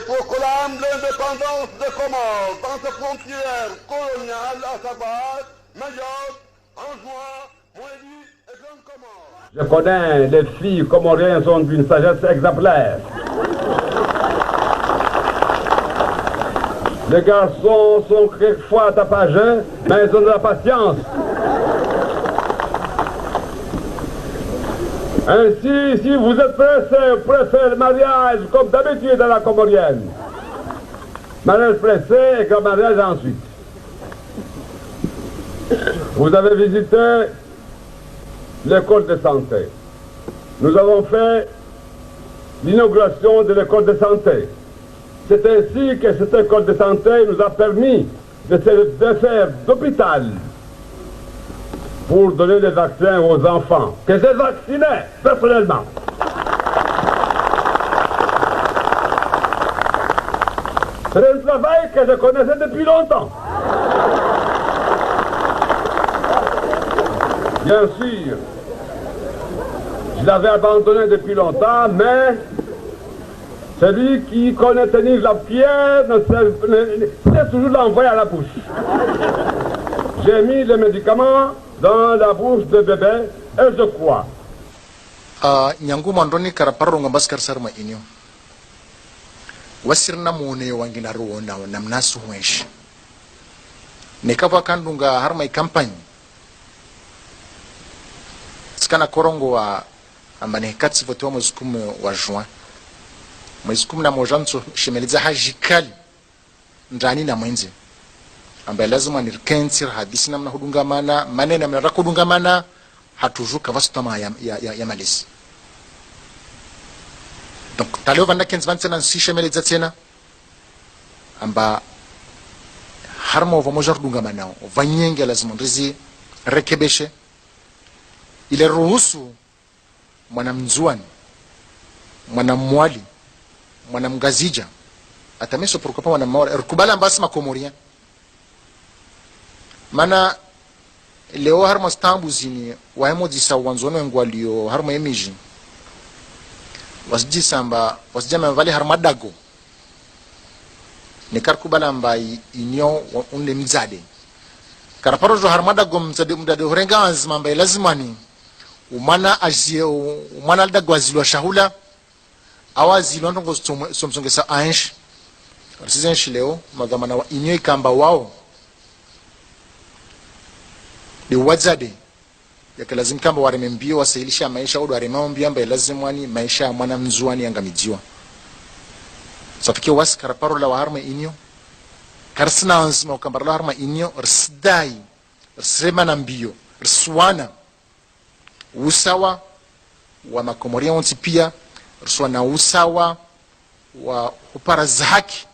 proclame l'indépendance des Comores dans ses frontières coloniales, à savoir Mayotte, Anjouan, Moélie et Grande Comore. Je connais les filles comoriennes sont d'une sagesse exemplaire. Les garçons sont quelquefois tapageux, mais ils ont de la patience. Ainsi, si vous êtes pressé, préférez le mariage comme d'habitude à la comorienne. Mariage pressé et grand mariage ensuite. Vous avez visité l'école de santé. Nous avons fait l'inauguration de l'école de santé. C'est ainsi que cette école de santé nous a permis de faire d'hôpital pour donner des vaccins aux enfants, que j'ai vaccinés personnellement. C'est un travail que je connaissais depuis longtemps. Bien sûr, je l'avais abandonné depuis longtemps, mais celui qui connaît tenir la pierre sait toujours l'envoyer à la bouche. J'ai mis les médicaments dans la bouche de bébé et je crois. Nyangu mandoni karaparro ngabaskar sarma inyo. Wasirna mone wangina ruona namnasu wesh. Nekava kandunga harma campagne. Skana korongo wa ambane katsi voto mwezi 10 wa juin. Mwezi 10 na mojanzo shemeliza hajikali ndani na mwenzi. Ambaye lazima nirkensir hadisi namna hudungamana maneno namna kudungamana hatujuka vastama ya malisi. Donc taleo vanda kens vansena si shemeliza tena amba harmo vamojar dungamana vanyenge lazima ndizi rekebeshe ile ruhusu mwanamzuani mwanamwali mwanamgazija atameso prokopa mwanamwali rukubala mbasi makomoria mana leo harmo stambu zini wahemo disa wanzono ngwalio harmo emiji wasjisa mba wasjama vale harmadago ne karkubala mbai inyo unle mzade karaparojo harmadago mzade horenga azma mbai lazimani umana azie umana dagwazilwa shahula awazilwa ndongo somsongesa ansh arsizenshi leo magamana wa inyo ikamba wao de wazade yakalazim kamba waremembio wasailisha maisha au waremambio ambaye lazimwani maisha ya mwana mzuani angamijiwa safike was karaparo la harma inyo karsna ansma ukambara la harma inyo rsdai rsema mbio rswana usawa wa makomoria wonti pia rswana usawa wa upara zaki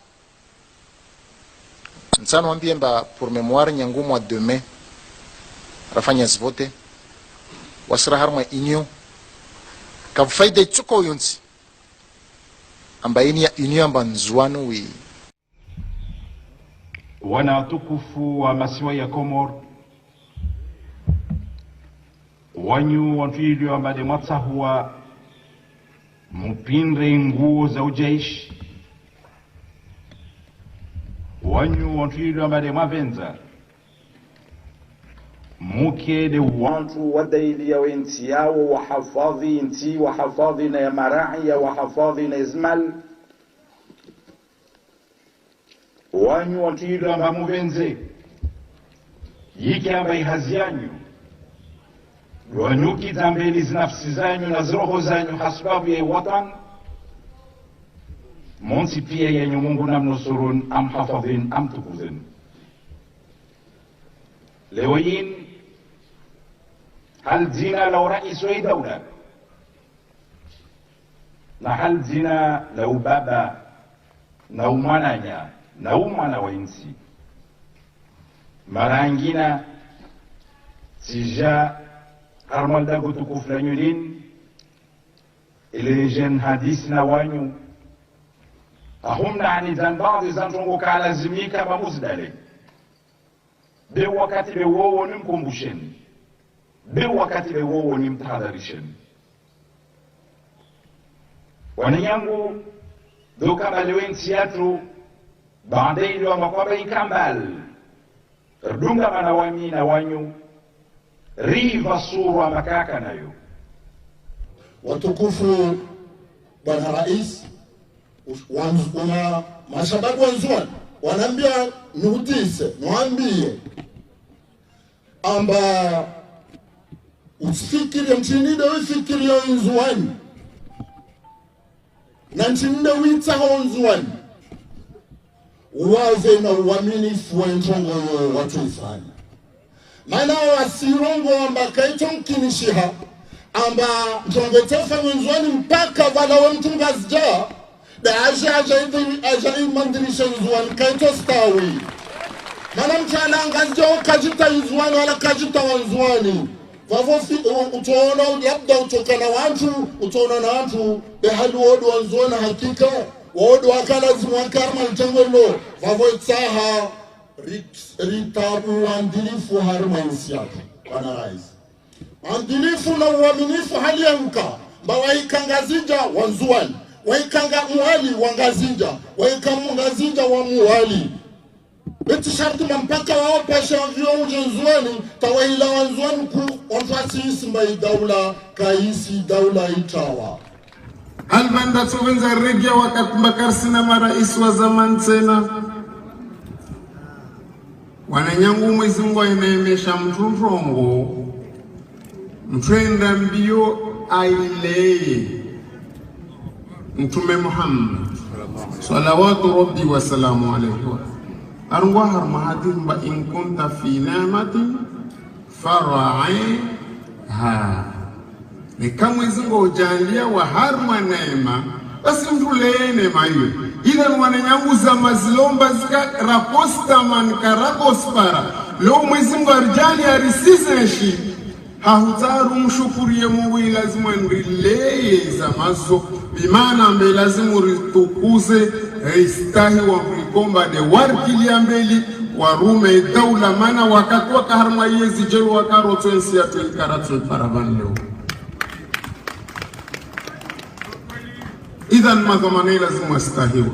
nsano ambie mba pour mémoire nyangu mois de mai rafanya zvote wasra harma inyo ka faida tsuko yonsi ambaini ya inyo amba nzuano wi wana tukufu wa masiwa ya Komor wanyu wanfilio ambade matsahua mupinre nguo za ujaishi wanyu wanfilio ambade mavenza muke de wantu wadaili ya wenti yao wahafadhi inti wahafadhi na ya marai ya wahafadhi na izmal wanyu wantuilu amba muvenze yiki amba ihazi yanyu wanyuki zambeli zinafsi zanyu na zroho zanyu hasbabu ya watan monsi pia yenyu Mungu namnusurun am hafadhin am tukuzin leo yin هل زنا لو رئيس أي دولة هل زنا لو بابا لو منايا لو منا وينسي مرانجينا سجا أرمال داغو تكوف لنيولين إلي جن حديثنا وانيو أهم نعني زن بعض زن تنغو كالا زميكا بمزدالي بي وقت بي وو نمكم بوشين be wakati wewo ni mtahadharisheni. Wananyangu duka balewensi yatu bandeili wa makwaba inkambal rdunga manawami na wanyu riva surwa makaka nayo. Watukufu Bwana Rais, wana mashababu wanzuani wanaambia nihutise niwaambie amba usifikirie mchinide wifikirie nzuani na mchinide witaho nzuani wave na uaminifu wa ntongo watu ifanya maana wasirongo amba kaito mkinishiha amba ntongo tefa nzuani mpaka wala wa mtungazja da aja imandirisha nzuani kaito stawi mana mchana angazja ukajita nzuani wala kajita wanzuani vavo utaona labda utokana watu utaona na watu behali wodu wanzuani hakika wodu wakalazimu wakarma mtengolo vavo itaha ritabu wandilifu harma insiaka Bwana Rais wandilifu na uaminifu hali ya mka mba waikangazija wanzuani waikanga muhali wangazinja waikamungazinja wa muhali beti sharti mpaka wao pasha vyo ujenzuani tawahila wanzuani ku onfasi isimba daula kaisi daula itawa Albanda tuwenza regia wakakumbakar sina marais wa zaman tena wananyangu Mwenyezi Mungu ainaemesha mtunrongo mtwenda mbio aileye Mtume Muhammad salawatu rabbi wa salamu alayhi arwa harmahatin ba in kunta fi namatin fara'iha ni kama Mwenyezi Mungu ujalia wa harma neema basi mtulee neema hiyo ila wananyangu za mazilomba zika raposta man karapospara leo Mwenyezi Mungu arjali arisizeshi hahutaru mshukurie Mungu lazima ndilee za mazo bimana ambe lazima ritukuze istahi wa mkomba de warkili ambeli warume daula mana wakatwa kaharma yezi jelu wakaroto ensi ya tuikaratu paravan leo idhan madhamani lazima istahiwa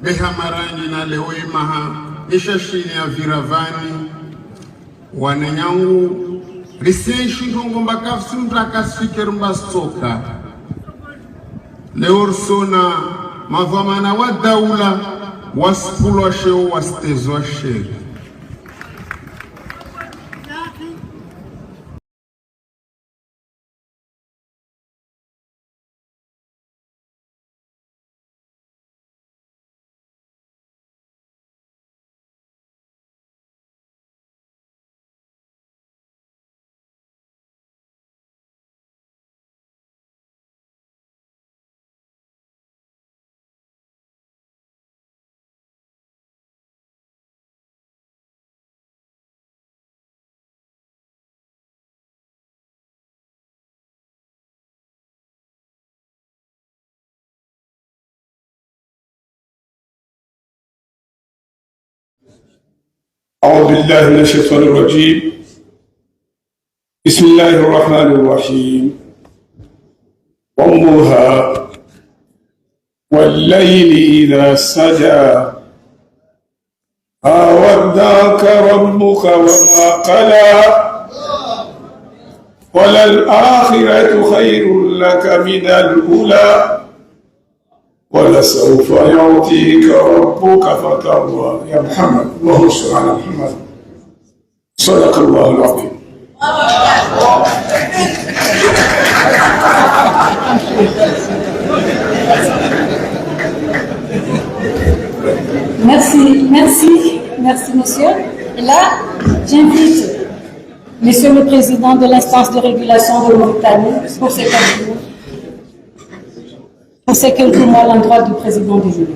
beha marangi na leo imaha ishashini ya viravani wananyangu risenshi ndongo mbakafsi mtakasifikir mbastoka leo sona madhamana wa daula waspulwa sheo wastezwa sheri أعوذ بالله من الشيطان الرجيم بسم الله الرحمن الرحيم والضحى والليل إذا سجى ما ودعك ربك وما قلى وللآخرة خير لك من الأولى ولسوف يعطيك ربك فترضى يا محمد اللهم صل على محمد صدق الله العظيم. Merci monsieur. Et là, j'invite Monsieur le Président de l'instance de régulation de Mauritanie pour ces quelques mots à l'endroit du président du jury.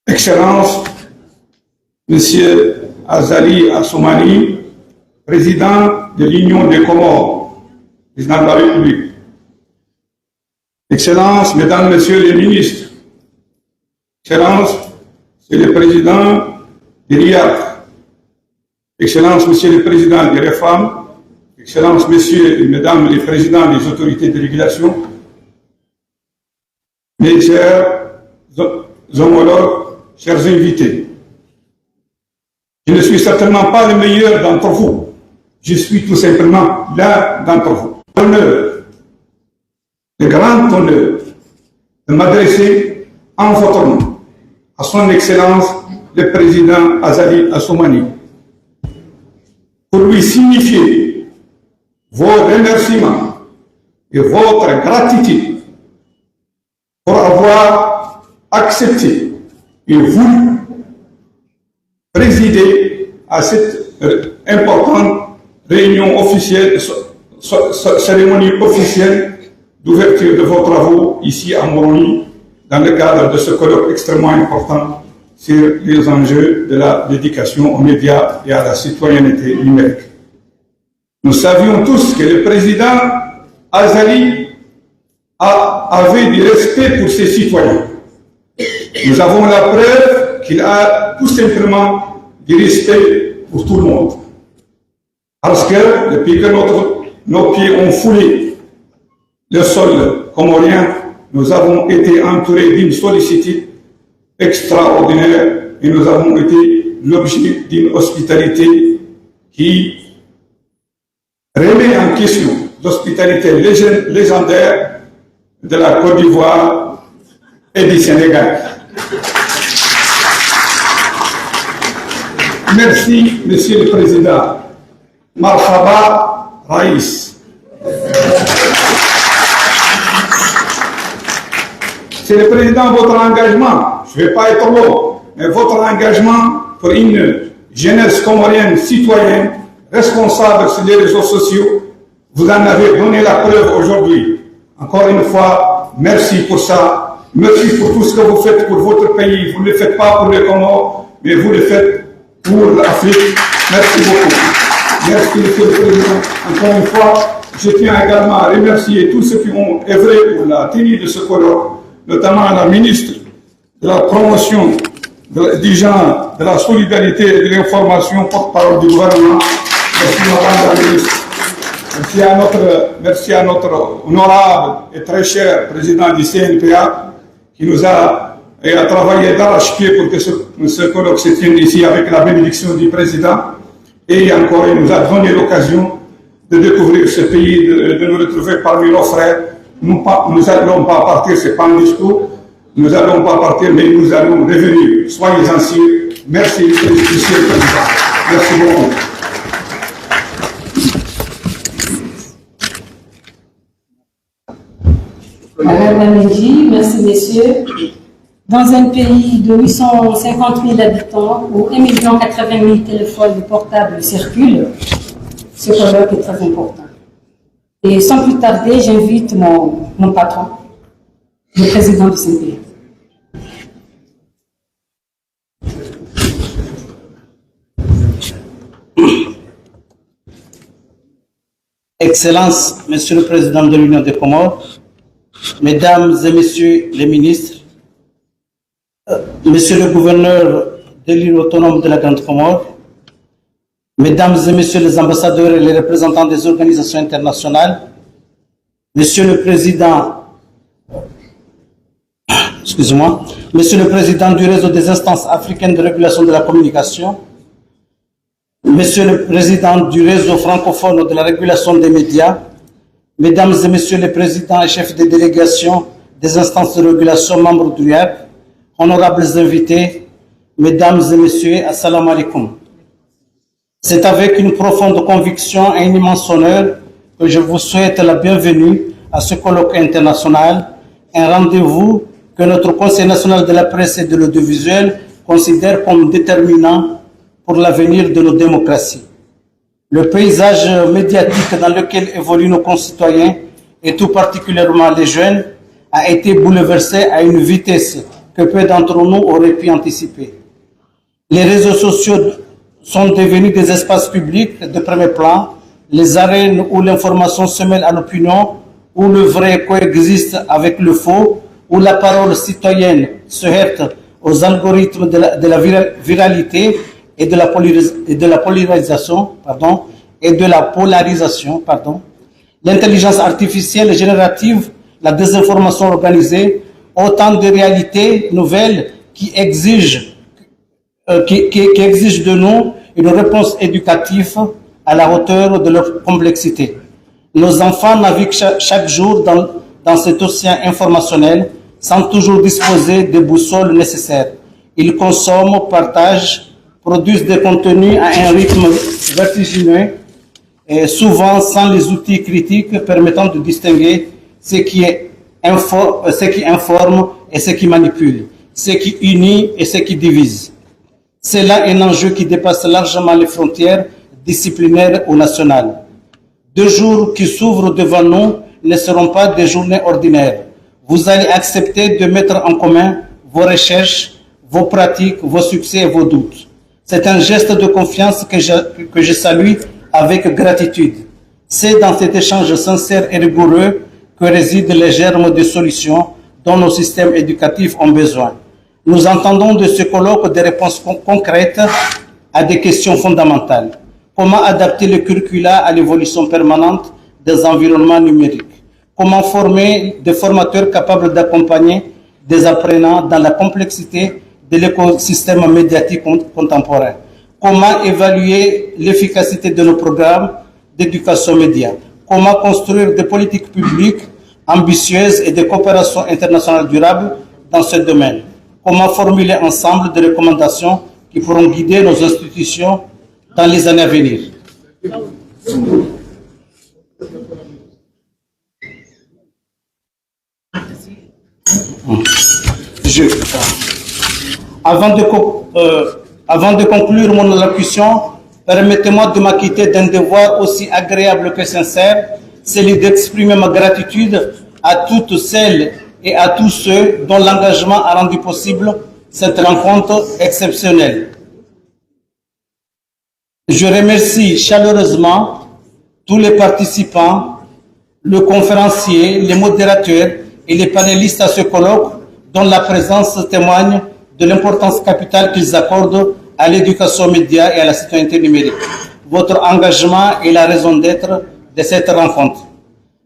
Excellence, M. Azali Assoumani, président de l'Union des Comores, président de la République. Excellences, Mesdames, Messieurs les ministres, Excellences, Monsieur le Président de l'IAC, Excellences, Monsieur le Président des réformes, Excellences, Messieurs et Mesdames les Présidents des autorités de régulation, mes chers homologues, chers invités, je ne suis certainement pas le meilleur d'entre vous, je suis tout simplement l'un d'entre vous. L'honneur, le grand honneur de m'adresser en votre nom à son Excellence le Président Azali Assoumani pour lui signifier vos remerciements et votre gratitude pour avoir accepté et voulu présider à cette importante réunion officielle, cérémonie officielle d'ouverture de vos travaux ici à Moroni, dans le cadre de ce colloque extrêmement important sur les enjeux de l'éducation aux médias et à la citoyenneté numérique. Nous savions tous que le président Azali avait du respect pour ses citoyens. Nous avons la preuve qu'il a tout simplement du respect pour tout le monde. Parce que depuis que nos pieds ont foulé le sol comorien, nous avons été entourés d'une sollicitude extraordinaire et nous avons été l'objet d'une hospitalité qui remet en question l'hospitalité légendaire de la Côte d'Ivoire et du Sénégal. Merci, Monsieur le Président. Marhaba, Raïs. C'est le Président, votre engagement, je ne vais pas être long, mais votre engagement pour une jeunesse comorienne citoyenne, responsable sur les réseaux sociaux, vous en avez donné la preuve aujourd'hui. Encore une fois, merci pour ça. Merci pour tout ce que vous faites pour votre pays. Vous ne le faites pas pour les Comores, mais vous le faites pour l'Afrique. Merci beaucoup. Merci, Monsieur le Président. Encore une fois, je tiens également à remercier tous ceux qui ont œuvré pour la tenue de ce colloque, notamment la ministre de la promotion du genre, de la solidarité et de l'information, porte-parole du gouvernement. Merci, Madame la ministre. Merci à notre honorable et très cher président du CNPA qui nous a travaillé d'arrache-pied pour que ce colloque se tienne ici avec la bénédiction du président. Et encore, il nous a donné l'occasion de découvrir ce pays, de nous retrouver parmi nos frères. Nous n'allons pas partir, ce n'est pas un discours, nous n'allons pas partir, mais nous allons revenir. Soyez-en sûrs. Merci, Monsieur le Président. Merci beaucoup. Madame Laméji, merci messieurs. Dans un pays de 850 000 habitants où 1 080 000 téléphones portables circulent, ce colloque est très important. Et sans plus tarder, j'invite mon patron, le président du CNPA. Excellences, Monsieur le Président de l'Union des Comores, Mesdames et Messieurs les ministres, Monsieur le Gouverneur de l'île autonome de la Grande Comore, Mesdames et Messieurs les ambassadeurs et les représentants des organisations internationales, Monsieur le Président, Monsieur le Président du réseau des instances africaines de régulation de la communication, Monsieur le Président du réseau francophone de la régulation des médias, Mesdames et Messieurs les Présidents et chefs des délégations des instances de régulation membres du RIAC, honorables invités, Mesdames et Messieurs, Assalamu alaikum. C'est avec une profonde conviction et un immense honneur que je vous souhaite la bienvenue à ce colloque international, un rendez-vous que notre Conseil national de la presse et de l'audiovisuel considère comme déterminant pour l'avenir de nos démocraties. Le paysage médiatique dans lequel évoluent nos concitoyens, et tout particulièrement les jeunes, a été bouleversé à une vitesse que peu d'entre nous auraient pu anticiper. Les réseaux sociaux sont devenus des espaces publics de premier plan, les arènes où l'information se mêle à l'opinion, où le vrai coexiste avec le faux, où la parole citoyenne se heurte aux algorithmes de la viralité et de la polarisation. L'intelligence artificielle générative, la désinformation organisée, autant de réalités nouvelles qui exigent de nous une réponse éducative à la hauteur de leur complexité. Nos enfants naviguent chaque jour dans cet océan informationnel sans toujours disposer des boussoles nécessaires. Ils consomment, partagent, produisent des contenus à un rythme vertigineux et souvent sans les outils critiques permettant de distinguer ce qui informe et ce qui manipule, ce qui unit et ce qui divise. C'est là un enjeu qui dépasse largement les frontières disciplinaires ou nationales. 2 jours qui s'ouvrent devant nous ne seront pas des journées ordinaires. Vous allez accepter de mettre en commun vos recherches, vos pratiques, vos succès et vos doutes. C'est un geste de confiance que je salue avec gratitude. C'est dans cet échange sincère et rigoureux que résident les germes de solutions dont nos systèmes éducatifs ont besoin. Nous entendons de ce colloque des réponses concrètes à des questions fondamentales. Comment adapter le curricula à l'évolution permanente des environnements numériques? Comment former des formateurs capables d'accompagner des apprenants dans la complexité de l'écosystème médiatique contemporain? Comment évaluer l'efficacité de nos programmes d'éducation média? Comment construire des politiques publiques ambitieuses et des coopérations internationales durables dans ce domaine? Comment formuler ensemble des recommandations qui pourront guider nos institutions dans les années à venir? Avant de conclure mon allocution, permettez-moi de m'acquitter d'un devoir aussi agréable que sincère, celui d'exprimer ma gratitude à toutes celles et à tous ceux dont l'engagement a rendu possible cette rencontre exceptionnelle. Je remercie chaleureusement tous les participants, le conférencier, les modérateurs et les panélistes à ce colloque dont la présence témoigne de l'importance capitale qu'ils accordent à l'éducation média et à la citoyenneté numérique. Votre engagement est la raison d'être de cette rencontre.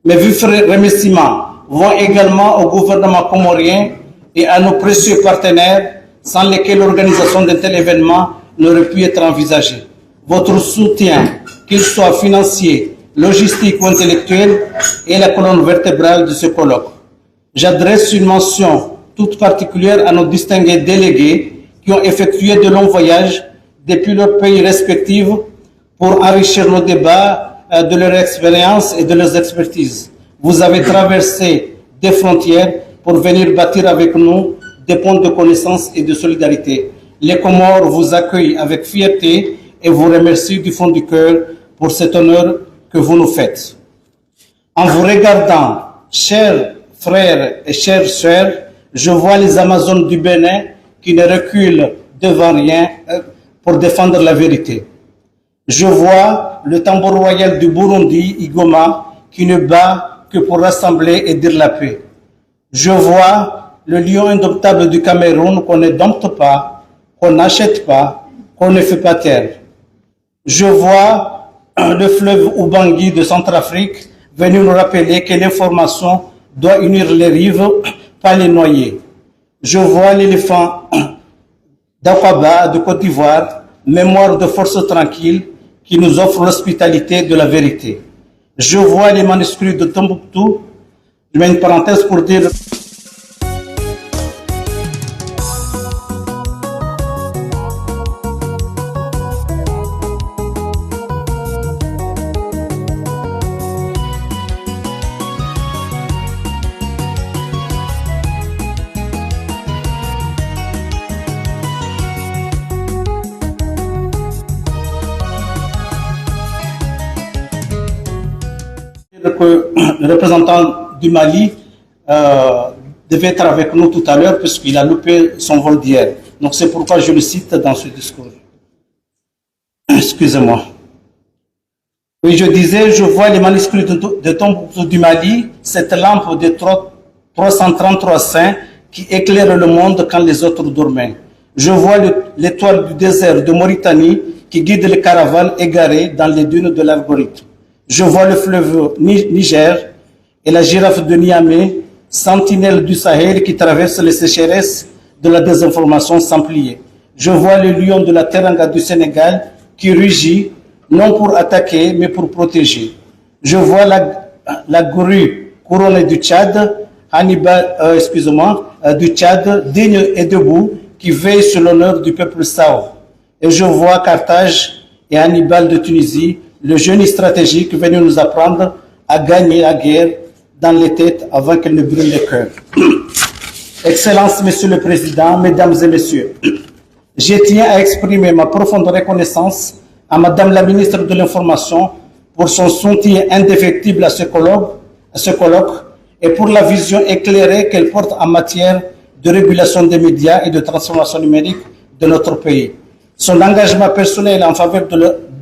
Mes vifs remerciements vont également au gouvernement comorien et à nos précieux partenaires sans lesquels l'organisation d'un tel événement n'aurait pu être envisagée. Votre soutien, qu'il soit financier, logistique ou intellectuel, est la colonne vertébrale de ce colloque. J'adresse une mention toute particulière à nos distingués délégués qui ont effectué de longs voyages depuis leurs pays respectifs pour enrichir nos débats de leur expérience et de leurs expertises. Vous avez traversé des frontières pour venir bâtir avec nous des ponts de connaissance et de solidarité. Les Comores vous accueillent avec fierté et vous remercie du fond du cœur pour cet honneur que vous nous faites. En vous regardant, chers frères et chères sœurs, je vois les Amazones du Bénin qui ne reculent devant rien pour défendre la vérité. Je vois le tambour royal du Burundi, Igoma, qui ne bat que pour rassembler et dire la paix. Je vois le lion indomptable du Cameroun qu'on ne dompte pas, qu'on n'achète pas, qu'on ne fait pas taire. Je vois le fleuve Ubangui de Centrafrique venu nous rappeler que l'information doit unir les rives, pas les noyer. Je vois l'éléphant d'Akwaba de Côte d'Ivoire, mémoire de force tranquille, qui nous offre l'hospitalité de la vérité. Je vois les manuscrits de Tombouctou. Je mets une parenthèse pour dire... que le représentant du Mali devait être avec nous tout à l'heure puisqu'il a loupé son vol d'hier. Donc c'est pourquoi je le cite dans ce discours. Excusez-moi. Oui, je disais, je vois les manuscrits de Tombouctou du Mali, cette lampe de 333 saints qui éclaire le monde quand les autres dormaient. Je vois l'étoile du désert de Mauritanie qui guide les caravanes égarées dans les dunes de l'algorithme. Je vois le fleuve Niger et la girafe de Niamey, sentinelle du Sahel qui traverse les sécheresses de la désinformation sans plier. Je vois le lion de la Teranga du Sénégal qui rugit, non pour attaquer, mais pour protéger. Je vois la grue couronnée du Tchad, du Tchad, digne et debout, qui veille sur l'honneur du peuple Sao. Et je vois Carthage et Hannibal de Tunisie, le génie stratégique venu nous apprendre à gagner la guerre dans les têtes avant qu'elle ne brûle les cœurs. Excellences, Monsieur le Président, Mesdames et Messieurs, je tiens à exprimer ma profonde reconnaissance à Madame la Ministre de l'Information pour son soutien indéfectible à ce colloque et pour la vision éclairée qu'elle porte en matière de régulation des médias et de transformation numérique de notre pays. Son engagement personnel en faveur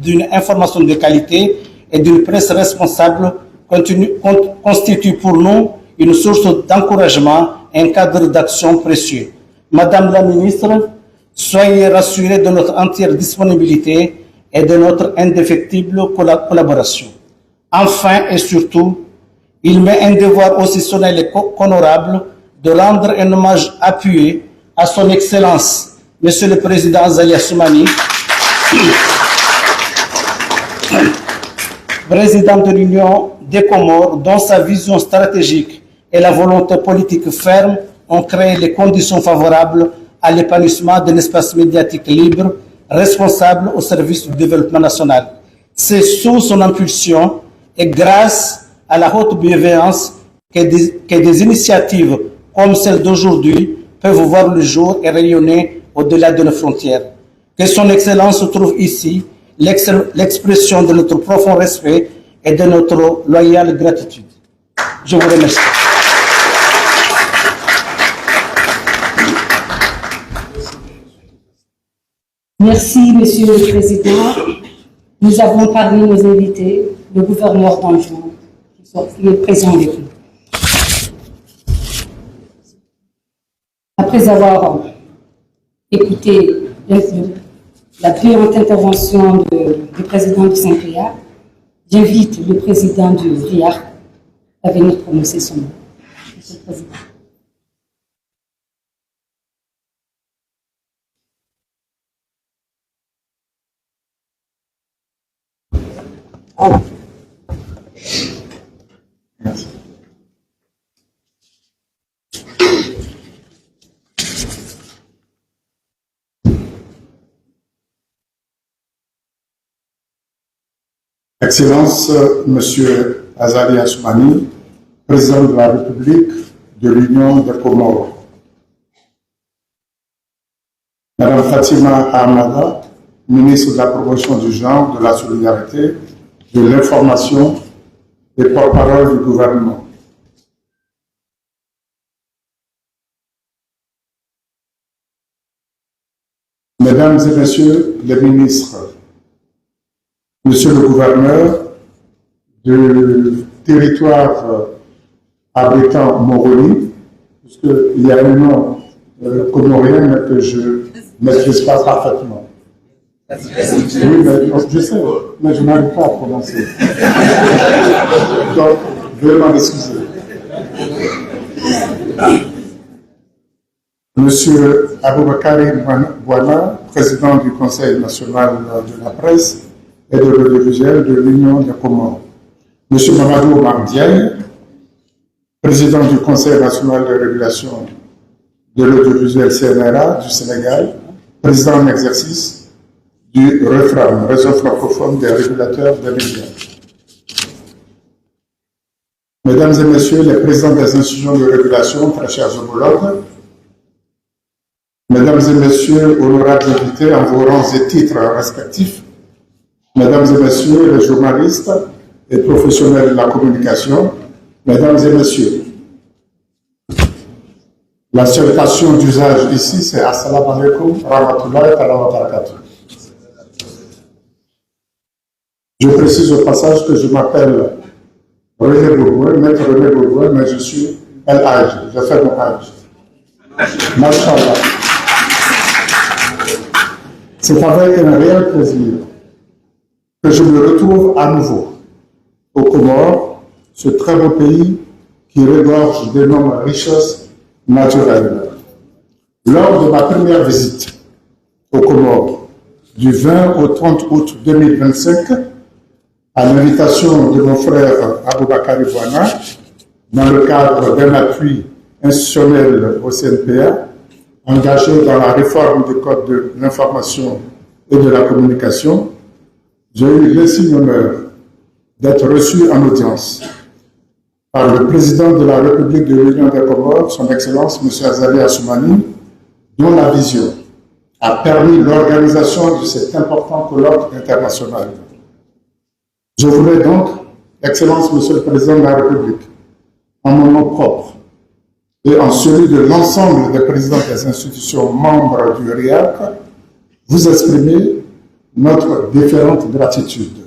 d'une information de qualité et d'une presse responsable constitue pour nous une source d'encouragement et un cadre d'action précieux. Madame la Ministre, soyez rassurée de notre entière disponibilité et de notre indéfectible collaboration. Enfin et surtout, il m'est un devoir aussi solennel et honorable de rendre un hommage appuyé à son Excellence, Monsieur le Président Azali Assoumani, président de l'Union des Comores, dont sa vision stratégique et la volonté politique ferme ont créé les conditions favorables à l'épanouissement d'un espace médiatique libre, responsable au service du développement national. C'est sous son impulsion et grâce à la haute bienveillance que des initiatives comme celle d'aujourd'hui peuvent voir le jour et rayonner au-delà de nos frontières. Que son Excellence trouve ici l'expression de notre profond respect et de notre loyale gratitude. Je vous remercie. Merci, Monsieur le Président. Nous avons parmi nos invités le gouverneur d'Anjou, qui est présent avec nous. Après avoir écouté la brillante intervention du président du Saint-Cléa, j'invite le président du RIAC à venir prononcer son nom. Monsieur le Président. Merci. Excellence, Monsieur Azali Assoumani, Président de la République de l'Union des Comores. Madame Fatima Ahmada, Ministre de la Promotion du Genre, de la Solidarité, de l'Information et porte-parole du gouvernement. Mesdames et Messieurs les ministres, Monsieur le gouverneur du territoire abritant Moroni, puisqu'il y a un nom comorien mais que je ne maîtrise pas parfaitement. Oui, mais, je sais, mais je n'arrive pas à prononcer. Donc, veuillez m'en excuser. Monsieur Aboubakari Bouana, président du Conseil national de la presse et de l'audiovisuel de l'Union des Comores. Monsieur Mamadou Mardiaye, président du Conseil national de régulation de l'audiovisuel CNRA du Sénégal, président en exercice du REFRAM, Réseau francophone des régulateurs des médias. Mesdames et Messieurs les présidents des institutions de régulation, très chers homologues, Mesdames et Messieurs, honorables invités en vos rangs et titres respectifs, Mesdames et Messieurs les journalistes et professionnels de la communication, Mesdames et Messieurs, La salutation d'usage ici, c'est Assalamu alaikum rahmatullahi wa barakatuh. Je précise au passage que je m'appelle René Bourgoin, maître René Bourgoin, mais je suis El Hajj, j'ai fait mon Hajj. Masha'Allah. C'est avec un réel plaisir que je me retrouve à nouveau aux Comores, ce très beau pays qui regorge d'énormes richesses naturelles. Lors de ma première visite aux Comores, du 20 au 30 août 2025, à l'invitation de mon frère Aboubakari Bouana, dans le cadre d'un appui institutionnel au CNPA, engagé dans la réforme du Code de l'information et de la communication, j'ai eu l'insigne honneur d'être reçu en audience par le président de la République de l'Union des Comores, son Excellence M. Azali Assoumani, dont la vision a permis l'organisation de cet important colloque international. Je voudrais donc, Excellence Monsieur le Président de la République, en mon nom propre et en celui de l'ensemble des présidents des institutions membres du RIAC, vous exprimer notre déférente gratitude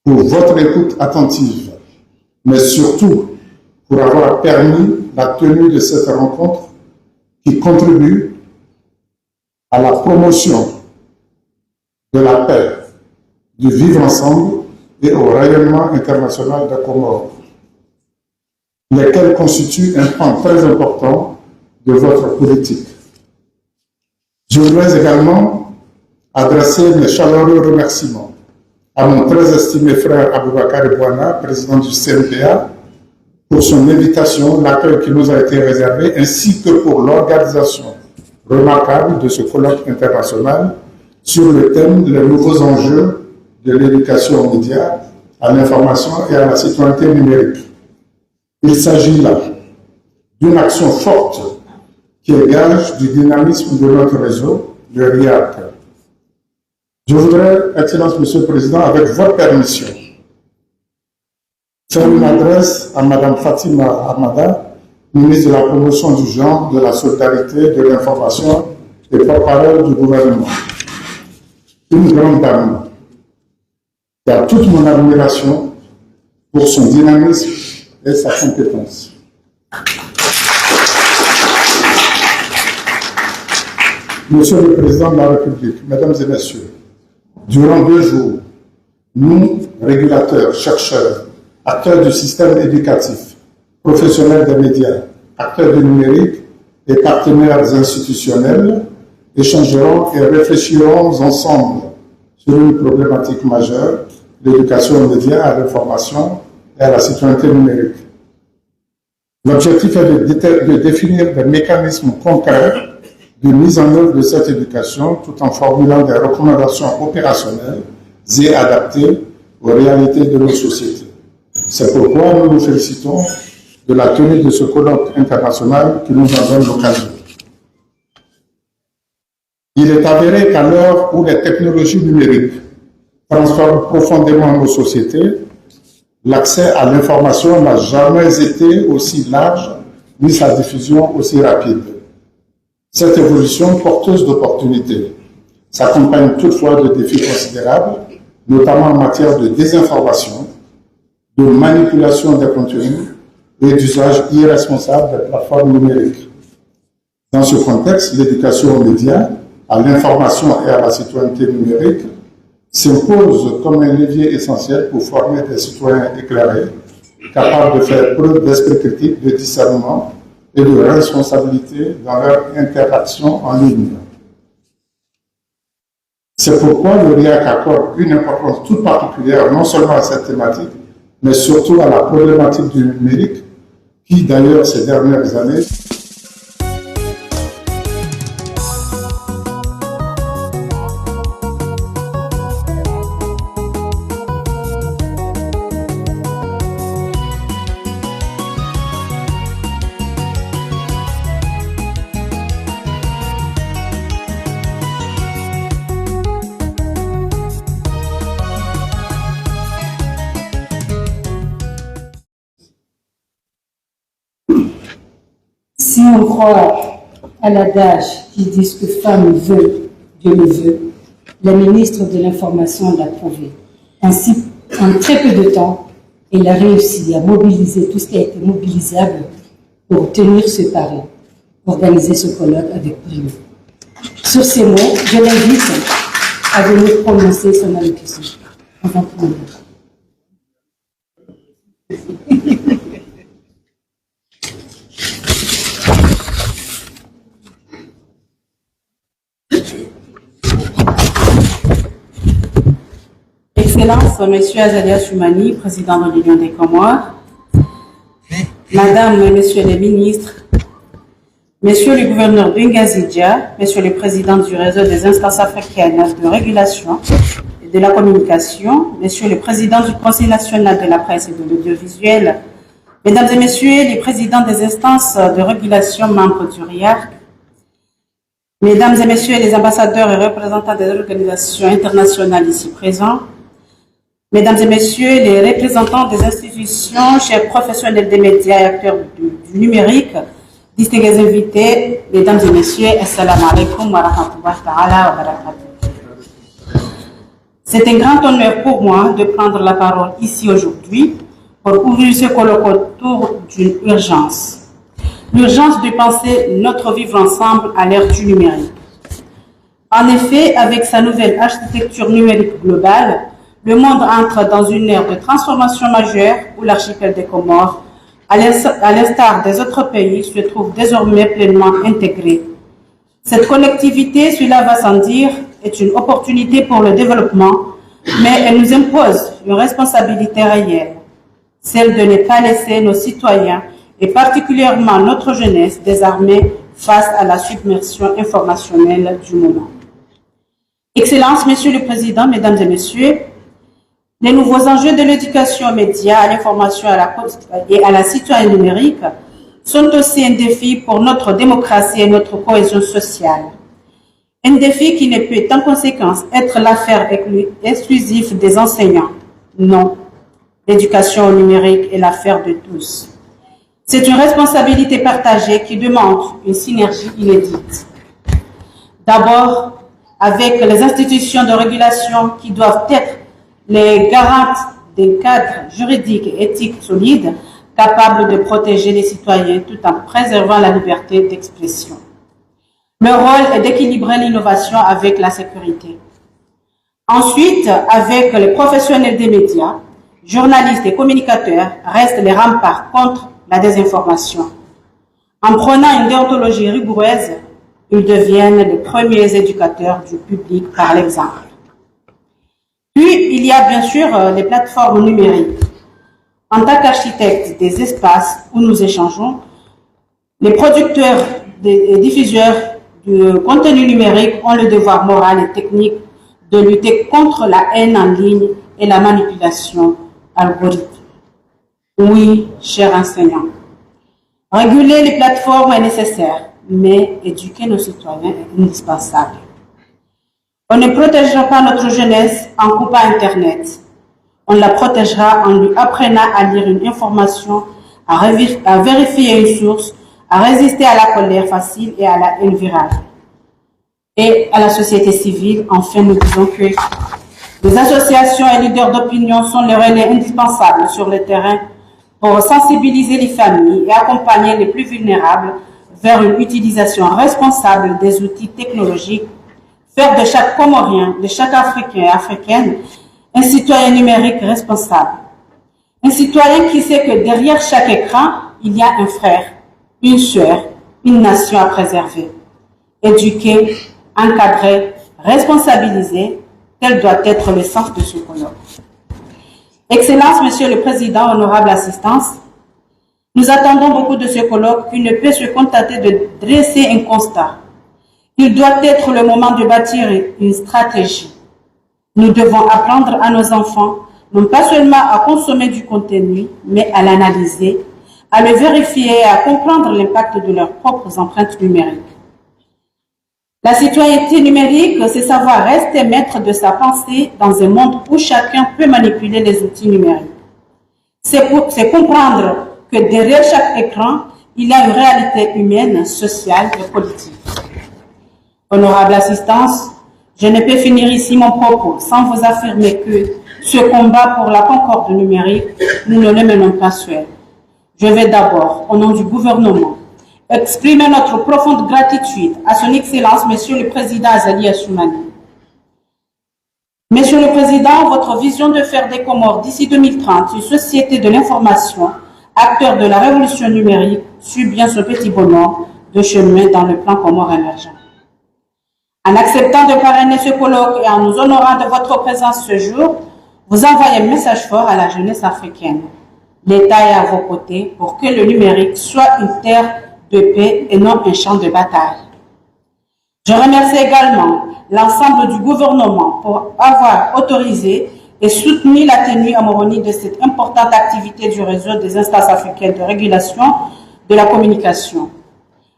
pour votre écoute attentive, mais surtout pour avoir permis la tenue de cette rencontre qui contribue à la promotion de la paix, du vivre ensemble et au rayonnement international des Comores, lesquels constituent un pan très important de votre politique. Je voudrais également adresser mes chaleureux remerciements à mon très estimé frère Aboubakari Bouana, président du CNPA, pour son invitation, l'accueil qui nous a été réservé, ainsi que pour l'organisation remarquable de ce colloque international sur le thème « Les nouveaux enjeux de l'éducation aux médias, à l'information et à la citoyenneté numérique ». Il s'agit là d'une action forte qui est gage du dynamisme de notre réseau, le RIAC. Je voudrais, Excellence Monsieur le Président, avec votre permission, faire une adresse à Mme Fatima Hamada, ministre de la Promotion du Genre, de la Solidarité, de l'Information et porte-parole du gouvernement. Une grande dame qui a toute mon admiration pour son dynamisme et sa compétence. Monsieur le Président de la République, Mesdames et Messieurs, durant 2 jours, nous, régulateurs, chercheurs, acteurs du système éducatif, professionnels des médias, acteurs du numérique et partenaires institutionnels, échangerons et réfléchirons ensemble sur une problématique majeure, l'éducation aux médias, à l'information et à la citoyenneté numérique. L'objectif est de définir des mécanismes concrets de mise en œuvre de cette éducation tout en formulant des recommandations opérationnelles et adaptées aux réalités de nos sociétés. C'est pourquoi nous nous félicitons de la tenue de ce colloque international qui nous en donne l'occasion. Il est avéré qu'à l'heure où les technologies numériques transforment profondément nos sociétés, l'accès à l'information n'a jamais été aussi large ni sa diffusion aussi rapide. Cette évolution porteuse d'opportunités s'accompagne toutefois de défis considérables, notamment en matière de désinformation, de manipulation des contenus et d'usage irresponsable des plateformes numériques. Dans ce contexte, l'éducation aux médias, à l'information et à la citoyenneté numérique s'impose comme un levier essentiel pour former des citoyens éclairés, capables de faire preuve d'esprit critique, de discernement et de responsabilité dans leur interaction en ligne. C'est pourquoi le RIAC accorde une importance toute particulière non seulement à cette thématique, mais surtout à la problématique du numérique, qui d'ailleurs ces dernières années Si on croit à l'adage qui dit que femme veut, Dieu le veut, la ministre de l'Information l'a prouvé. Ainsi, en très peu de temps, elle a réussi à mobiliser tout ce qui a été mobilisable pour tenir ce pari, organiser ce colloque avec brio. Sur ces mots, je l'invite à venir prononcer son allocution. On va prendre. Excellence, Monsieur Azalia Soumani, président de l'Union des Comores, Madame et Messieurs les ministres, Monsieur le gouverneur Bengazidja, Monsieur le président du réseau des instances africaines de régulation et de la communication, Monsieur le président du Conseil national de la presse et de l'audiovisuel, Mesdames et Messieurs les présidents des instances de régulation membres du RIARC, Mesdames et Messieurs les ambassadeurs et représentants des organisations internationales ici présents, Mesdames et Messieurs les représentants des institutions, chers professionnels des médias et acteurs du numérique, distingués invités, Mesdames et Messieurs, Assalamu alaikum wa rahmatullahi ta'ala wa barakatuh. C'est un grand honneur pour moi de prendre la parole ici aujourd'hui pour ouvrir ce colloque autour d'une urgence. L'urgence de penser notre vivre ensemble à l'ère du numérique. En effet, avec sa nouvelle architecture numérique globale, le monde entre dans une ère de transformation majeure où l'archipel des Comores, à l'instar des autres pays, se trouve désormais pleinement intégré. Cette connectivité, cela va sans dire, est une opportunité pour le développement, mais elle nous impose une responsabilité réelle, celle de ne pas laisser nos citoyens et particulièrement notre jeunesse désarmée face à la submersion informationnelle du moment. Excellences, Monsieur le Président, Mesdames et Messieurs, les nouveaux enjeux de l'éducation aux médias, à l'information et à la citoyenneté numérique sont aussi un défi pour notre démocratie et notre cohésion sociale. Un défi qui ne peut en conséquence être l'affaire exclusive des enseignants. Non, l'éducation au numérique est l'affaire de tous. C'est une responsabilité partagée qui demande une synergie inédite. D'abord, avec les institutions de régulation qui doivent être les garantes d'un cadre juridique et éthique solide, capable de protéger les citoyens tout en préservant la liberté d'expression. Leur rôle est d'équilibrer l'innovation avec la sécurité. Ensuite, avec les professionnels des médias, journalistes et communicateurs restent les remparts contre la désinformation. En prenant une déontologie rigoureuse, ils deviennent les premiers éducateurs du public par l'exemple. Puis, il y a bien sûr les plateformes numériques. En tant qu'architectes des espaces où nous échangeons, les producteurs et diffuseurs du contenu numérique ont le devoir moral et technique de lutter contre la haine en ligne et la manipulation algorithmique. Oui, chers enseignants, réguler les plateformes est nécessaire, mais éduquer nos citoyens est indispensable. On ne protégera pas notre jeunesse en coupant Internet. On la protégera en lui apprenant à lire une information, à vérifier une source, à résister à la colère facile et à la haine virale. Et à la société civile, enfin, nous disons que les associations et leaders d'opinion sont les relais indispensables sur le terrain pour sensibiliser les familles et accompagner les plus vulnérables vers une utilisation responsable des outils technologiques, faire de chaque Comorien, de chaque Africain et Africaine, un citoyen numérique responsable. Un citoyen qui sait que derrière chaque écran, il y a un frère, une sœur, une nation à préserver. Éduquer, encadrer, responsabiliser, tel doit être le sens de ce colloque. Excellence, Monsieur le Président, honorable assistance, nous attendons beaucoup de ce colloque qui ne peut se contenter de dresser un constat. Il doit être le moment de bâtir une stratégie. Nous devons apprendre à nos enfants, non pas seulement à consommer du contenu, mais à l'analyser, à le vérifier et à comprendre l'impact de leurs propres empreintes numériques. La citoyenneté numérique, c'est savoir rester maître de sa pensée dans un monde où chacun peut manipuler les outils numériques. C'est comprendre que derrière chaque écran, il y a une réalité humaine, sociale et politique. Honorable assistance, je ne peux finir ici mon propos sans vous affirmer que ce combat pour la concorde numérique, nous ne le menons pas seuls. Je vais d'abord, au nom du gouvernement, exprimer notre profonde gratitude à son Excellence, Monsieur le Président Azali Assoumani. Monsieur le Président, votre vision de faire des Comores d'ici 2030 une société de l'information, acteur de la révolution numérique, suit bien ce petit bonheur de chemin dans le plan Comores émergent. En acceptant de parrainer ce colloque et en nous honorant de votre présence ce jour, vous envoyez un message fort à la jeunesse africaine. L'État est à vos côtés pour que le numérique soit une terre de paix et non un champ de bataille. Je remercie également l'ensemble du gouvernement pour avoir autorisé et soutenu la tenue à Moroni de cette importante activité du réseau des instances africaines de régulation de la communication.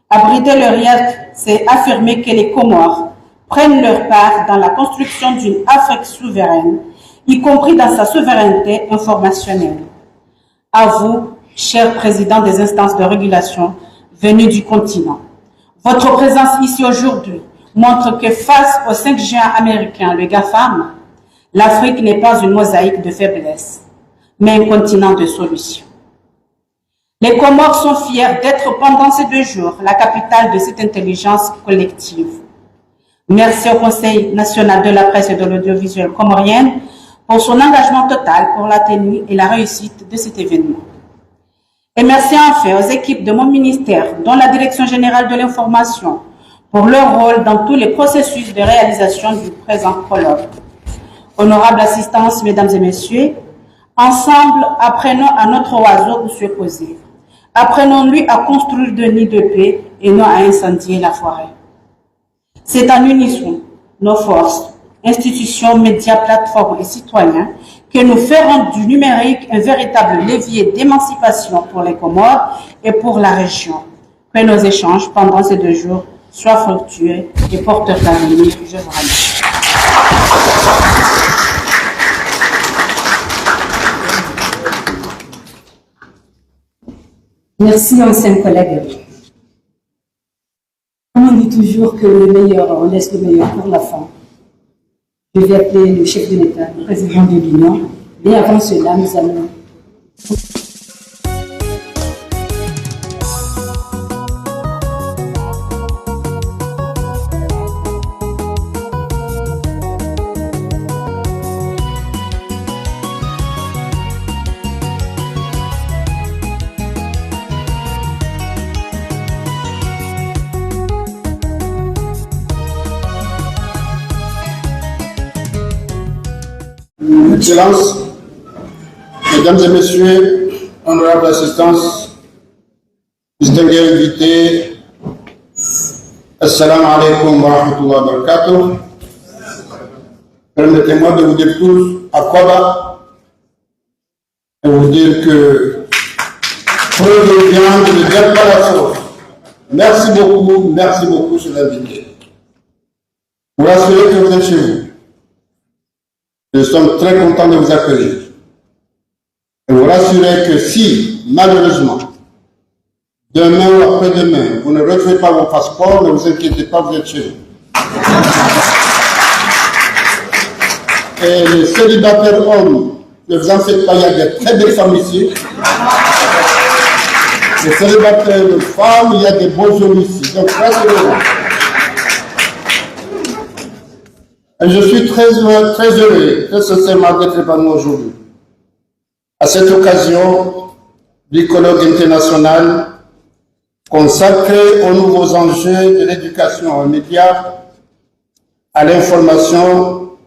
Abriter le RIAC, c'est affirmer que les Comores prennent leur part dans la construction d'une Afrique souveraine, y compris dans sa souveraineté informationnelle. À vous, chers présidents des instances de régulation venus du continent. Votre présence ici aujourd'hui montre que face aux 5 géants américains, le GAFAM, l'Afrique n'est pas une mosaïque de faiblesse, mais un continent de solutions. Les Comores sont fiers d'être pendant ces 2 jours la capitale de cette intelligence collective. Merci au Conseil national de la presse et de l'audiovisuel comorienne pour son engagement total pour la tenue et la réussite de cet événement. Et merci enfin aux équipes de mon ministère, dont la Direction générale de l'information, pour leur rôle dans tous les processus de réalisation du présent colloque. Honorable assistance, mesdames et messieurs, ensemble, apprenons à notre oiseau où se poser. Apprenons-lui à construire des nids de paix et non à incendier la forêt. C'est en unisson, nos forces, institutions, médias, plateformes et citoyens, que nous ferons du numérique un véritable levier d'émancipation pour les Comores et pour la région. Que nos échanges pendant ces 2 jours soient fructueux et porteurs d'avenir. Je vous remercie. Merci, anciens collègues. On dit toujours que le meilleur, on laisse le meilleur pour la fin. Je vais appeler le chef de l'État, le président de l'Union. Mais avant cela, nous allons... Excellences, Mesdames et Messieurs, honorable assistance, distingués invités, Assalamu alaikum wa rahmatullahi wa barakatuh. Permettez-moi de vous dire tous à Koba et vous dire que preuve de viande ne vient pas la sauce. Merci beaucoup, chers invités. Pour assurer que vous êtes chez vous. Nous sommes très contents de vous accueillir. Et vous rassurer que si, malheureusement, demain ou après-demain, vous ne retrouvez pas vos passeports, ne vous inquiétez pas, vous êtes chez vous. Et les célibataires hommes, ne vous en faites pas, il y a des très belles femmes ici. Les célibataires de femmes, il y a des beaux hommes ici. Donc, rassurez-vous. Et je suis très heureux, très sincèrement d'être parmi nous aujourd'hui. À cette occasion du colloque international consacré aux nouveaux enjeux de l'éducation aux médias, à l'information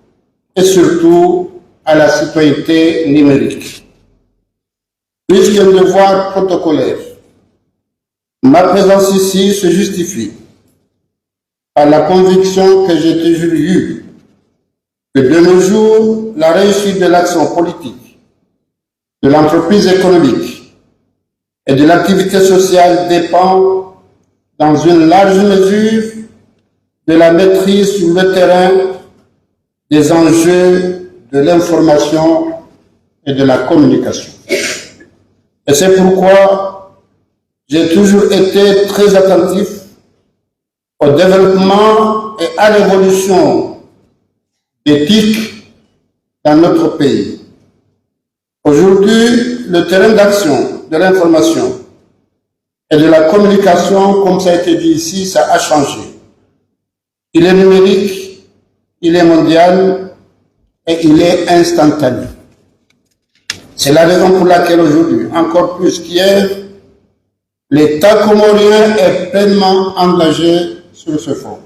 et surtout à la citoyenneté numérique. Puisqu'un devoir protocolaire, ma présence ici se justifie par la conviction que j'ai toujours eue que de nos jours, la réussite de l'action politique, de l'entreprise économique et de l'activité sociale dépend, dans une large mesure, de la maîtrise sur le terrain des enjeux de l'information et de la communication. Et c'est pourquoi j'ai toujours été très attentif au développement et à l'évolution éthique dans notre pays. Aujourd'hui, le terrain d'action de l'information et de la communication, comme ça a été dit ici, ça a changé. Il est numérique, il est mondial et il est instantané. C'est la raison pour laquelle aujourd'hui, encore plus qu'hier, l'État comorien est pleinement engagé sur ce front.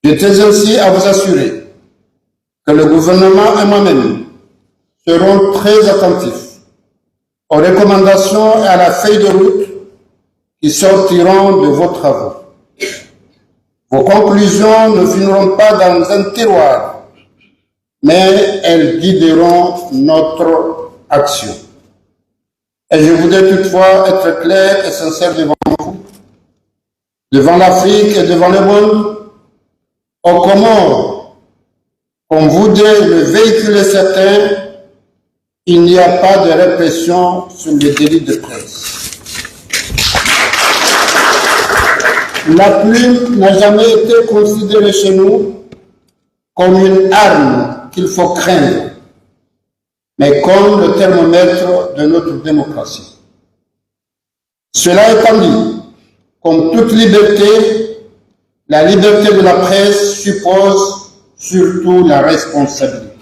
Je tiens aussi à vous assurer que le gouvernement et moi-même seront très attentifs aux recommandations et à la feuille de route qui sortiront de vos travaux. Vos conclusions ne finiront pas dans un tiroir, mais elles guideront notre action. Et je voudrais toutefois être clair et sincère devant vous, devant l'Afrique et devant le monde, au Comores, comme voudrait le véhiculer certains, il n'y a pas de répression sur les délits de presse. La plume n'a jamais été considérée chez nous comme une arme qu'il faut craindre, mais comme le thermomètre de notre démocratie. Cela étant dit, comme toute liberté, la liberté de la presse suppose surtout la responsabilité.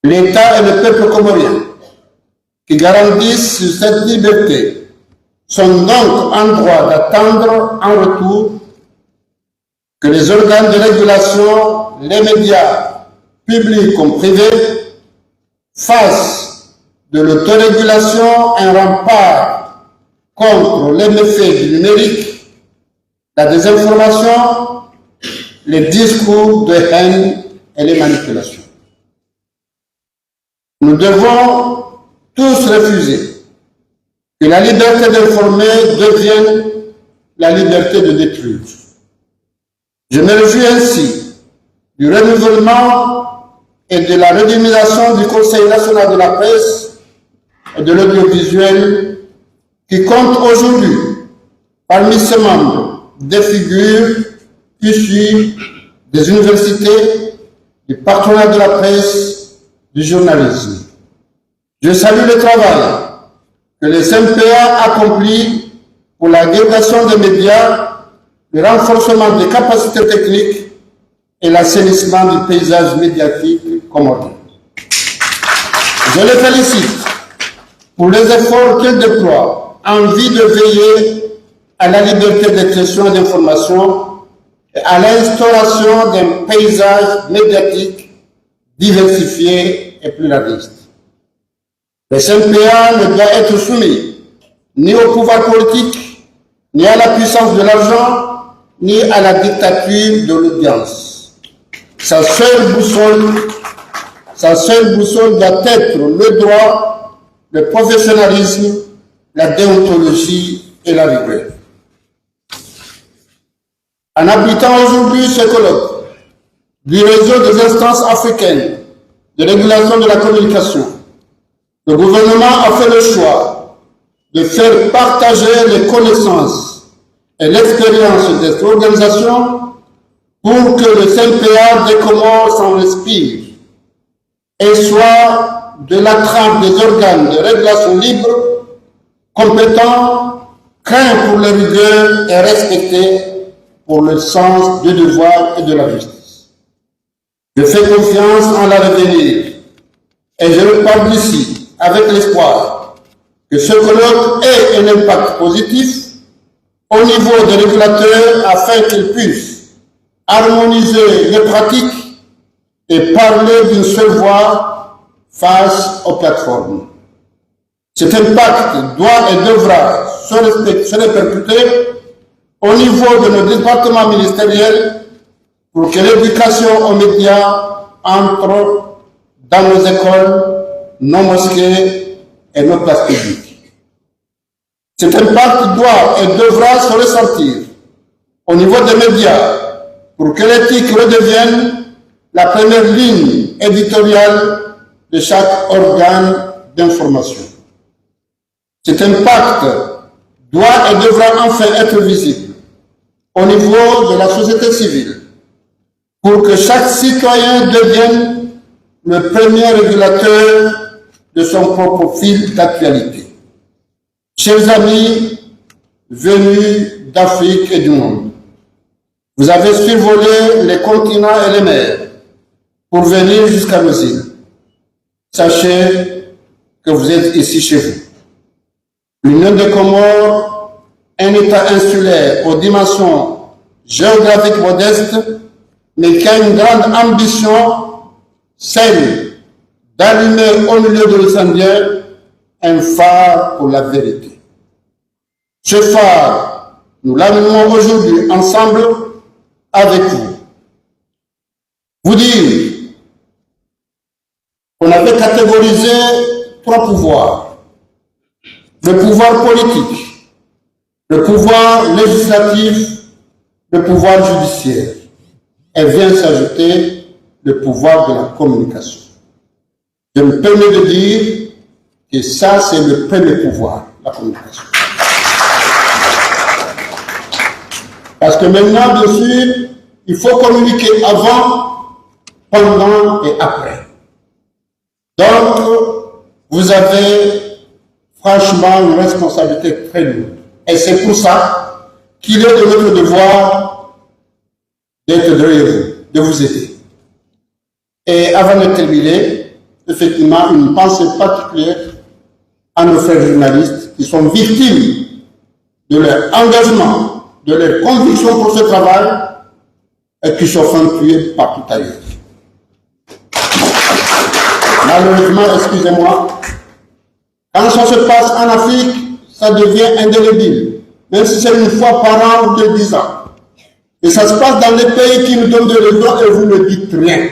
L'État et le peuple comorien qui garantissent cette liberté sont donc en droit d'attendre en retour que les organes de régulation, les médias, publics comme privés, fassent de l'autorégulation un rempart contre les méfaits du numérique, la désinformation, les discours de haine et les manipulations. Nous devons tous refuser que la liberté d'informer devienne la liberté de détruire. Je me réjouis ainsi du renouvellement et de la redynamisation du Conseil national de la presse et de l'audiovisuel qui compte aujourd'hui parmi ses membres des figures issues des universités, du patronat de la presse, du journalisme. Je salue le travail que les MPA accomplit pour la délégation des médias, le renforcement des capacités techniques et l'assainissement du paysage médiatique comorien. Je les félicite pour les efforts qu'ils déploient en vue de veiller à la liberté d'expression et d'information et à l'instauration d'un paysage médiatique diversifié et pluraliste. Le CNPA ne doit être soumis ni au pouvoir politique, ni à la puissance de l'argent, ni à la dictature de l'audience. Sa seule boussole doit être le droit, le professionnalisme, la déontologie et la rigueur. En habitant aujourd'hui ce colloque du réseau des instances africaines de régulation de la communication, le gouvernement a fait le choix de faire partager les connaissances et l'expérience de cette organisation pour que le CNPA des Comores s'en inspire et soit de la trempe des organes de régulation libres, compétents, craints pour la rigueur et respectés pour le sens du devoir et de la justice. Je fais confiance en l'avenir et je repars d'ici avec l'espoir que ce colloque ait un impact positif au niveau des régulateurs afin qu'ils puissent harmoniser les pratiques et parler d'une seule voix face aux plateformes. Cet impact doit et devra se répercuter au niveau de nos départements ministériels pour que l'éducation aux médias entre dans nos écoles, nos mosquées et nos places publiques. Cet impact doit et devra se ressentir au niveau des médias pour que l'éthique redevienne la première ligne éditoriale de chaque organe d'information. Cet impact doit et devra enfin être visible au niveau de la société civile pour que chaque citoyen devienne le premier régulateur de son propre fil d'actualité. Chers amis venus d'Afrique et du monde, vous avez survolé les continents et les mers pour venir jusqu'à nos îles. Sachez que vous êtes ici chez vous. L'Union des Comores, un État insulaire aux dimensions géographiques modestes, mais qui a une grande ambition, celle d'allumer au milieu de l'Océan un phare pour la vérité. Ce phare, nous l'allumons aujourd'hui ensemble avec vous. Vous dire qu'on avait catégorisé 3 pouvoirs. Le pouvoir politique, le pouvoir législatif, le pouvoir judiciaire. Et vient s'ajouter le pouvoir de la communication. Je me permets de dire que ça, c'est le premier pouvoir, la communication. Parce que maintenant, bien sûr, il faut communiquer avant, pendant et après. Donc, vous avez franchement une responsabilité très lourde. Et c'est pour ça qu'il est de notre devoir d'être derrière vous, de vous aider. Et avant de terminer, effectivement, une pensée particulière à nos frères journalistes qui sont victimes de leur engagement, de leur conviction pour ce travail et qui se font tuer partout ailleurs. Malheureusement, excusez-moi, quand ça se passe en Afrique, ça devient indélébile, même si c'est une fois par an ou 10 ans. Et ça se passe dans les pays qui nous donnent de raison et vous ne dites rien.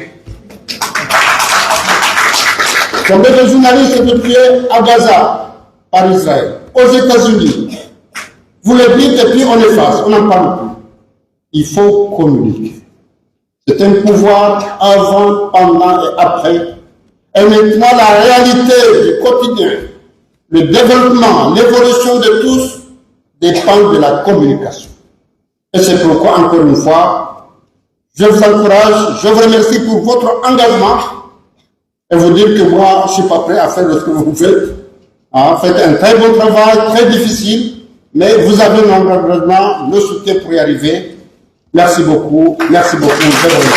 Combien de journalistes sont tués à Gaza par Israël, aux États-Unis? Vous le dites et puis on efface, on n'en parle plus. Il faut communiquer. C'est un pouvoir avant, pendant et après. Et maintenant, la réalité du quotidien, le développement, l'évolution de tous dépend de la communication. Et c'est pourquoi, encore une fois, je vous encourage, je vous remercie pour votre engagement et vous dire que moi, je ne suis pas prêt à faire ce que vous faites. Faites un très bon travail, très difficile, mais vous avez mon engagement, le soutien pour y arriver. Merci beaucoup, merci beaucoup. Je vous remercie.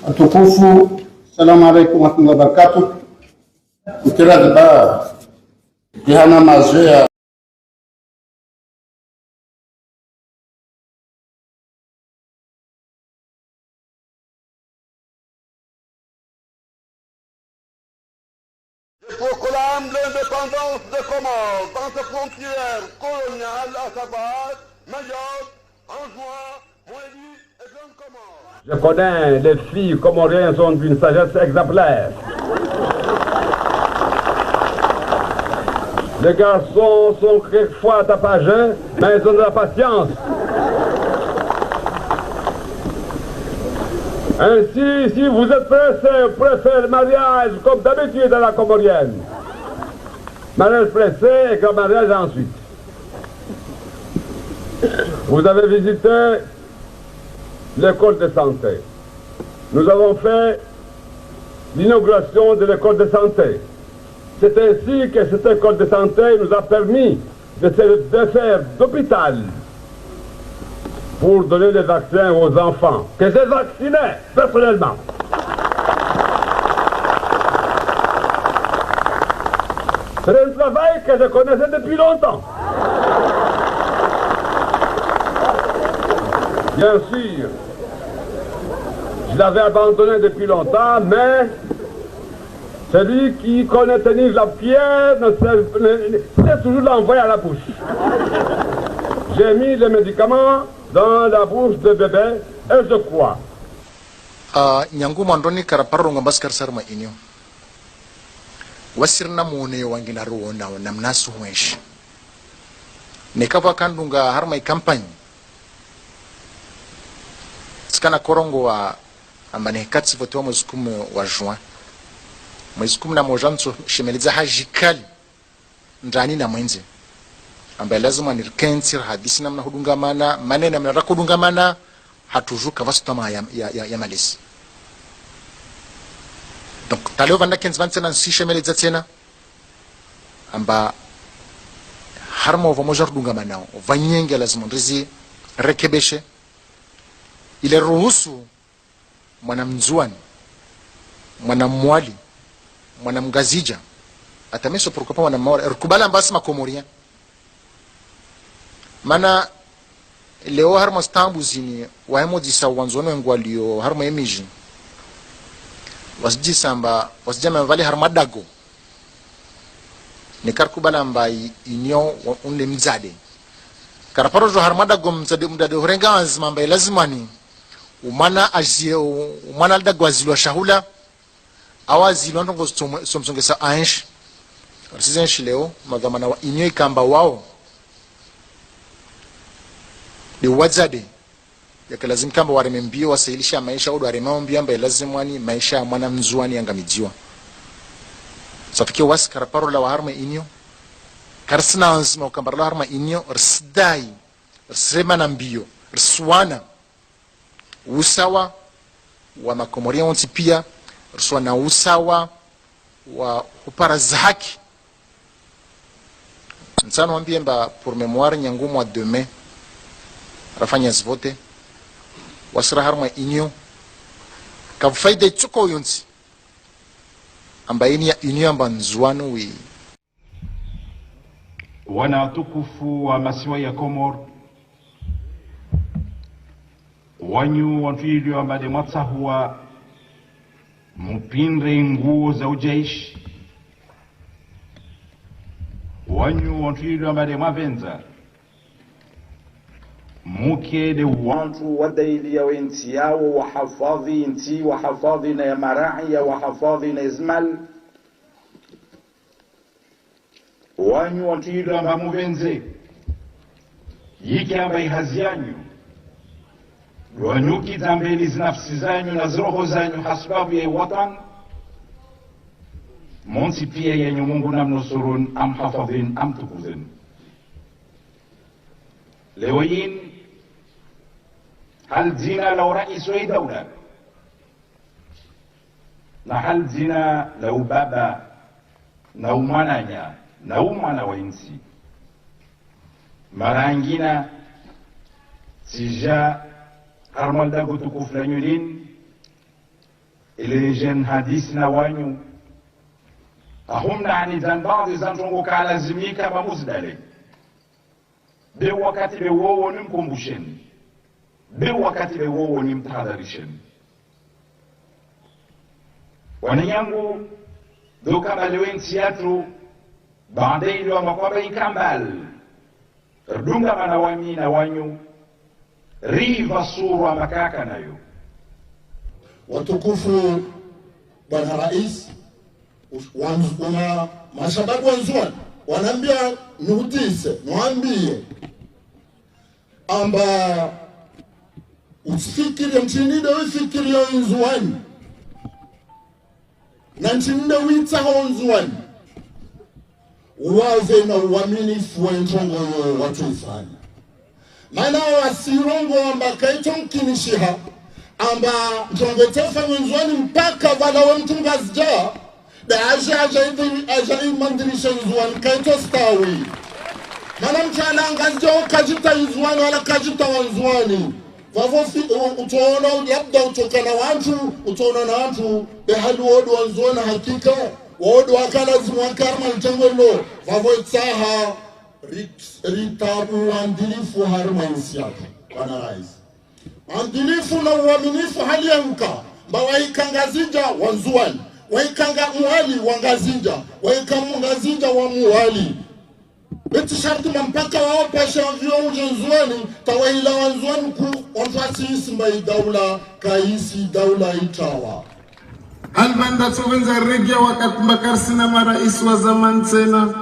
Atukufu, salamu alaikum warahmatullahi wabarakatuh. Kukira deba kihana mazoea Je proclame l'indépendance des Comores dans ses frontières coloniales, à savoir Mayotte, Anjouan, Moélie et Grande Comore. Je connais, les filles comoriennes sont d'une sagesse exemplaire. Les garçons sont quelquefois tapageux, mais ils ont de la patience. Ainsi, si vous êtes pressé, vous préférez le mariage comme d'habitude dans la comorienne. Mariage pressé et grand mariage ensuite. Vous avez visité l'école de santé. Nous avons fait l'inauguration de l'école de santé. C'est ainsi que cette école de santé nous a permis de faire d'hôpital pour donner des vaccins aux enfants, que j'ai vaccinés personnellement. C'est un travail que je connaissais depuis longtemps. Bien sûr, je l'avais abandonné depuis longtemps, mais celui qui connaît tenir la pierre c'est toujours l'envoyer à la bouche. J'ai mis les médicaments dans la bouche de bébé et je crois. Nyangu mandoni karaparro ngabaskar sarma inyo. Wasirna mune wangina ruona namnasu mwesh. Nekava kandunga harma campagne. Skana korongo wa ambane katsi voto wa juin. mwezi 11 mtu shemeleza haji kali ndani na mwenze ambaye lazima nirkenzi hadisi namna hudungamana maneno namna kudungamana hatujuka vastama ya malisi. Donc taleo vanda kenzi vansena si shemeleza tena amba harmo vamoja hudungamana vanyenge lazima ndizi rekebeshe ile ruhusu mwanamzuani mwanamwali mwanamgazija atameso pourquoi mwanamwali rukubala mbasi makomoria mana leo harmo stambu zini waemo disa wanzono ngwalio harmo emiji wasjisa amba wasjama vale harmadago ni karkubala mbai inyo unle mzade karaparo jo harmadago mzade horenga azma mbai lazima ni umana azie umana dago azilwa shahula awazi londongo somsongesa ansh risizensh leo magamana wa inyo ikamba wao de wazade yake lazima kamba waremembio wasailisha maisha odo waremambio ambaye lazima ni maisha ya mwana mzuani angamijiwa safikia wasi karaparo la harma inyo karsina anzima ukambara la harma inyo rsidai rsema na mbio rswana usawa wa makomoria wonti pia rswana usawa wa upara zaki nsano ambie mba pour mémoire nyangumu wa demain rafanya zvote wasira harma inyo kafaida chuko yonti ambaye ni inyo amba nzuano wi wana tukufu wa masiwa ya Komor wanyu wantuili wa mbade mwatsahuwa mpinre nguo za ujaishi wanyu wantuili wa mbade mwavenza muke de wantu wadaili ya wenti yao wahafadhi inti wahafadhi na ya marai ya wahafadhi na izmal wanyu wantuili wa mbamu venze yiki amba ihazi yanyu wanyuki zambeli zinafsi zanyu na zroho zanyu hasbabu ya watan monsi pia yenyu Mungu namnusurun am hafadhin am tukuzin lewayin hal zina lau raisu ay dawla na hal zina lau baba na umananya na umana wa insi marangina sija harmal dago tukufu la nyulin ile jen hadisi na wanyu ahumna ani zan baadhi zantongo kalazimika mamuzdale be wakati be wowo nimkumbusheni be wakati be wowo nimtahadharisheni wanyangu doka balewen siatru baadaye ilo makwaba ikambal rdunga manawami na wanyu riva surwa makaka nayo watukufu bwana rais wana mashababu wanzuani wanaambia nihutise mwambie amba usifikiri mchinide ufikiri ya nzuani na mchinide witaho nzuani uwaze na uaminifu wa ntongo watu ifanya maana wasirongo amba kaito mkinishiha amba ntongo tefa nzuani mpaka wala wa mtunga zja da aja imandirisha nzuani kaito stawi mana mchana ngazja ukajita nzuani wala kajita wanzuani vavo utaona labda utokana watu utaona na watu behali wodu wanzuani hakika wodu wakala zimwakarma mtengolo vavo itaha ritabu andilifu harma insiaka bwana rais andilifu na uaminifu hali ya mka mba waikangazija wanzuani waikanga muwali wangazija waikangazija wa muwali beti sharti mpaka wao pasha vyo ujenzuani tawaila wanzuani ku onfasi isimba idaula kaisi daula itawa albanda sovenza regia wakakumbakar sina marais wa zaman tena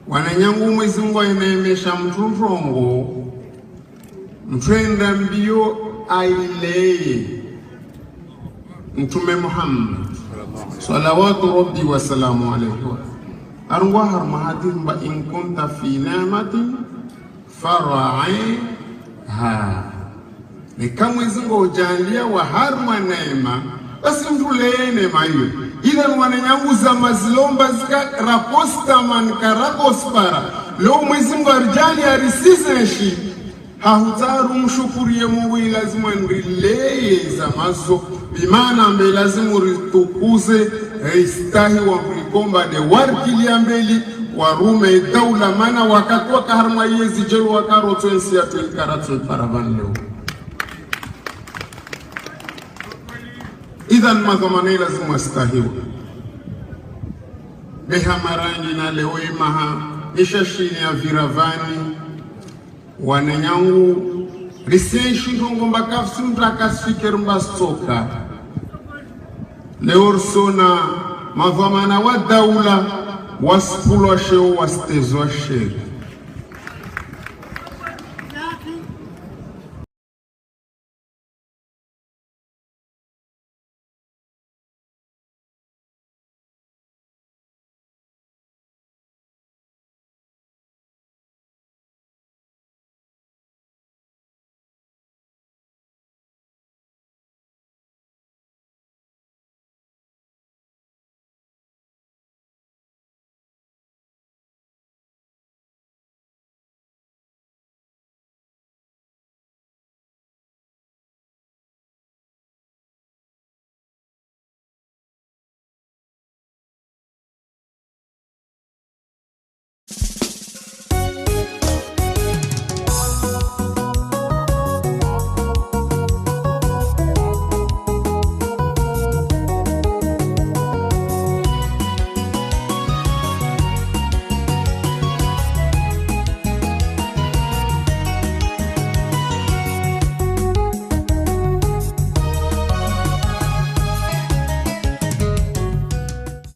wananyangu Mwenyezi Mungu ainaemesha mtunrongo mtwenda mbio aileye Mtume Muhammad salawatu rabbi wa salamu alayhi arwa har mahadim ba in kunta fi ni'matin fara'iha ni kama zingo ujalia wa harma neema basi mtule neema hiyo ila wananyanguza mazilomba zika raposta man karakospara leo mwezi Mungu arjali arisizeshi hahutaru mshukurie Mungu lazima ndilee za mazo bimana mbe lazima ritukuze istahi wa mlikomba de warkili ambeli warume daula mana wakatwa kaharma yezi jelu wakaroto ensi ya tuikaratu paravan leo idhan madhamane lazima stahiwa beha marangi na leo imaha ishashini ya viravani wananyangu risenshi ngomba kafsi mtakasiker mbastoka leo sona madhamana wa daula waspulwa sheo wastezwa sheo